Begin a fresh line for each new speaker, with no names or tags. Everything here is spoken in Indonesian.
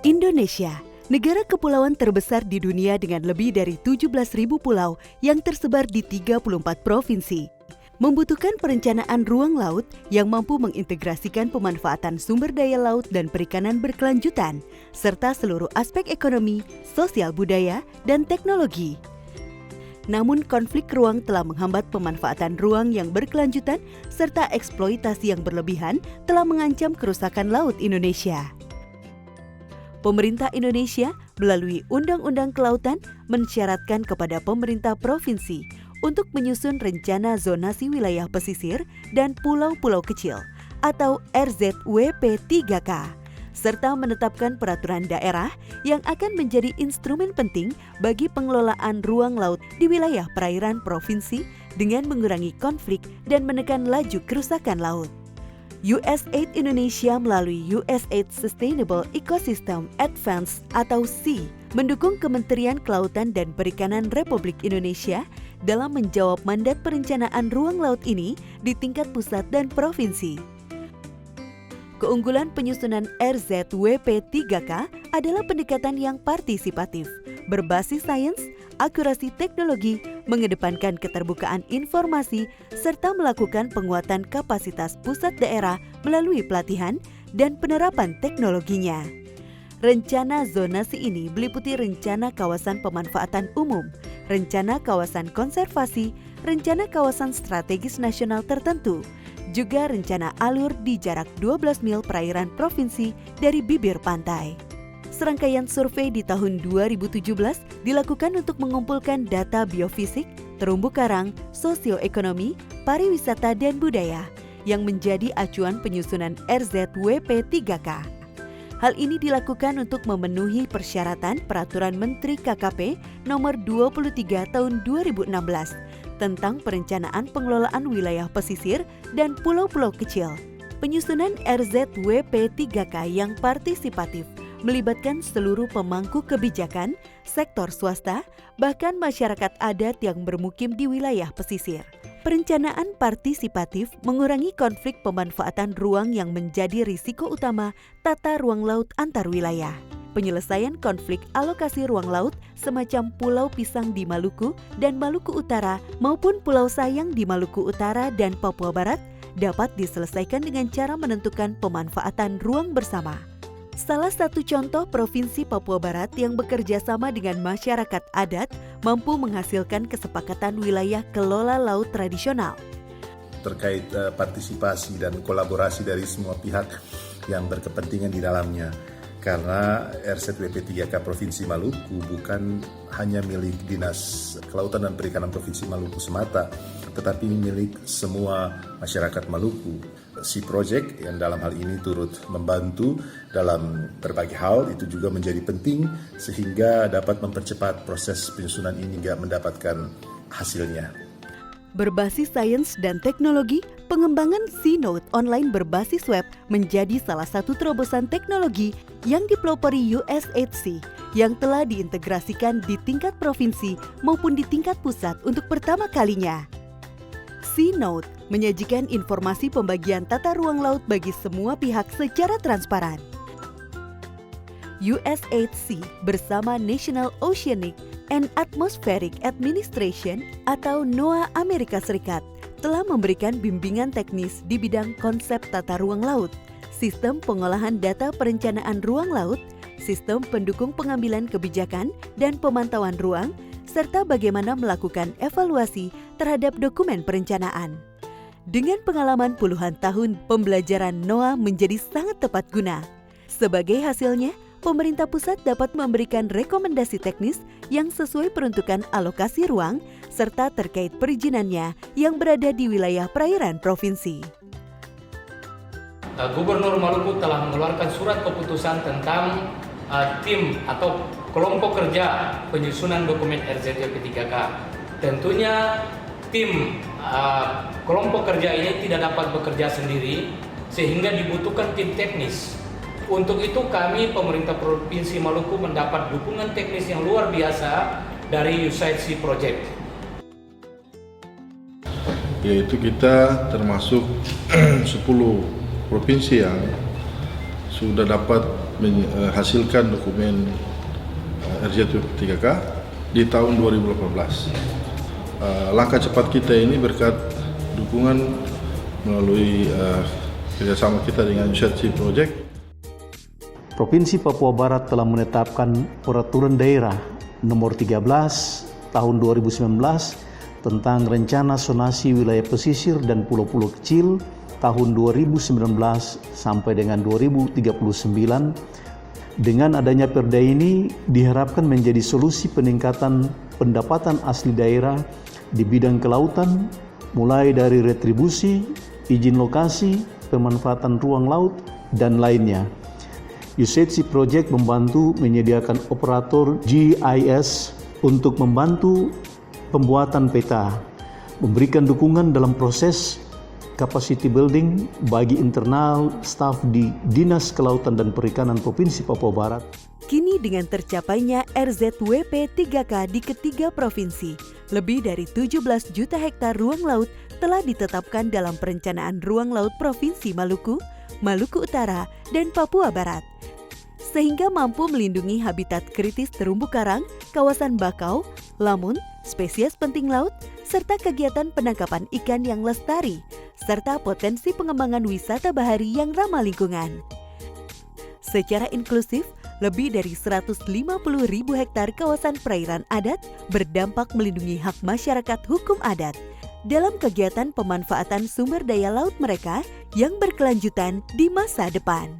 Indonesia, negara kepulauan terbesar di dunia dengan lebih dari 17.000 pulau yang tersebar di 34 provinsi, membutuhkan perencanaan ruang laut yang mampu mengintegrasikan pemanfaatan sumber daya laut dan perikanan berkelanjutan, serta seluruh aspek ekonomi, sosial budaya, dan teknologi. Namun konflik ruang telah menghambat pemanfaatan ruang yang berkelanjutan serta eksploitasi yang berlebihan telah mengancam kerusakan laut Indonesia. Pemerintah Indonesia melalui Undang-Undang Kelautan mensyaratkan kepada pemerintah provinsi untuk menyusun rencana zonasi wilayah pesisir dan pulau-pulau kecil atau RZWP 3K, serta menetapkan peraturan daerah yang akan menjadi instrumen penting bagi pengelolaan ruang laut di wilayah perairan provinsi dengan mengurangi konflik dan menekan laju kerusakan laut. USAID Indonesia melalui USAID Sustainable Ecosystem Advance atau SEA mendukung Kementerian Kelautan dan Perikanan Republik Indonesia dalam menjawab mandat perencanaan ruang laut ini di tingkat pusat dan provinsi. Keunggulan penyusunan RZWP 3K adalah pendekatan yang partisipatif, berbasis sains, akurasi teknologi, mengedepankan keterbukaan informasi, serta melakukan penguatan kapasitas pusat daerah melalui pelatihan dan penerapan teknologinya. Rencana zonasi ini meliputi rencana kawasan pemanfaatan umum, rencana kawasan konservasi, rencana kawasan strategis nasional tertentu, juga rencana alur di jarak 12 mil perairan provinsi dari bibir pantai. Serangkaian survei di tahun 2017 dilakukan untuk mengumpulkan data biofisik, terumbu karang, sosioekonomi, pariwisata, dan budaya yang menjadi acuan penyusunan RZWP 3K. Hal ini dilakukan untuk memenuhi persyaratan Peraturan Menteri KKP Nomor 23 Tahun 2016 tentang perencanaan pengelolaan wilayah pesisir dan pulau-pulau kecil. Penyusunan RZWP 3K yang partisipatif melibatkan seluruh pemangku kebijakan, sektor swasta, bahkan masyarakat adat yang bermukim di wilayah pesisir. Perencanaan partisipatif mengurangi konflik pemanfaatan ruang yang menjadi risiko utama tata ruang laut antar wilayah. Penyelesaian konflik alokasi ruang laut semacam Pulau Pisang di Maluku dan Maluku Utara maupun Pulau Sayang di Maluku Utara dan Papua Barat dapat diselesaikan dengan cara menentukan pemanfaatan ruang bersama. Salah satu contoh Provinsi Papua Barat yang bekerja sama dengan masyarakat adat mampu menghasilkan kesepakatan wilayah kelola laut tradisional.
Terkait partisipasi dan kolaborasi dari semua pihak yang berkepentingan di dalamnya. Karena RZWP 3K Provinsi Maluku bukan hanya milik Dinas Kelautan dan Perikanan Provinsi Maluku semata, tetapi milik semua masyarakat Maluku. SEA Project yang dalam hal ini turut membantu dalam berbagai hal itu juga menjadi penting sehingga dapat mempercepat proses penyusunan ini hingga mendapatkan hasilnya.
Berbasis sains dan teknologi, pengembangan SeaNote online berbasis web menjadi salah satu terobosan teknologi yang dipelopori USAID SEA yang telah diintegrasikan di tingkat provinsi maupun di tingkat pusat untuk pertama kalinya. SeaNote menyajikan informasi pembagian tata ruang laut bagi semua pihak secara transparan. USAID SEA bersama National Oceanic and Atmospheric Administration atau NOAA Amerika Serikat telah memberikan bimbingan teknis di bidang konsep tata ruang laut, sistem pengolahan data perencanaan ruang laut, sistem pendukung pengambilan kebijakan dan pemantauan ruang, serta bagaimana melakukan evaluasi terhadap dokumen perencanaan. Dengan pengalaman puluhan tahun, pembelajaran NOAA menjadi sangat tepat guna. Sebagai hasilnya, pemerintah pusat dapat memberikan rekomendasi teknis yang sesuai peruntukan alokasi ruang serta terkait perizinannya yang berada di wilayah perairan provinsi.
Gubernur Maluku telah mengeluarkan surat keputusan tentang tim atau kelompok kerja penyusunan dokumen RZWP 3K. Tentunya tim kelompok kerja ini tidak dapat bekerja sendiri sehingga dibutuhkan tim teknis. Untuk itu kami pemerintah Provinsi Maluku mendapat dukungan teknis yang luar biasa dari USAID SEA Project.
Yaitu kita termasuk 10 provinsi yang sudah dapat menghasilkan dokumen RZWP3K di tahun 2018. Langkah cepat kita ini berkat dukungan melalui kerjasama kita dengan USAID Project.
Provinsi Papua Barat telah menetapkan Peraturan Daerah Nomor 13 Tahun 2019 tentang Rencana Zonasi Wilayah Pesisir dan Pulau-Pulau Kecil tahun 2019 sampai dengan 2039. Dengan adanya perda ini diharapkan menjadi solusi peningkatan pendapatan asli daerah di bidang kelautan, mulai dari retribusi, izin lokasi, pemanfaatan ruang laut, dan lainnya. USAID Project membantu menyediakan operator GIS untuk membantu pembuatan peta, memberikan dukungan dalam proses capacity building bagi internal staf di Dinas Kelautan dan Perikanan Provinsi Papua Barat.
Kini dengan tercapainya RZWP3K di ketiga provinsi, lebih dari 17 juta hektar ruang laut telah ditetapkan dalam Perencanaan Ruang Laut Provinsi Maluku, Maluku Utara, dan Papua Barat, sehingga mampu melindungi habitat kritis terumbu karang, kawasan bakau, lamun, spesies penting laut, serta kegiatan penangkapan ikan yang lestari, serta potensi pengembangan wisata bahari yang ramah lingkungan. Secara inklusif, lebih dari 150.000 hektar kawasan perairan adat berdampak melindungi hak masyarakat hukum adat dalam kegiatan pemanfaatan sumber daya laut mereka yang berkelanjutan di masa depan.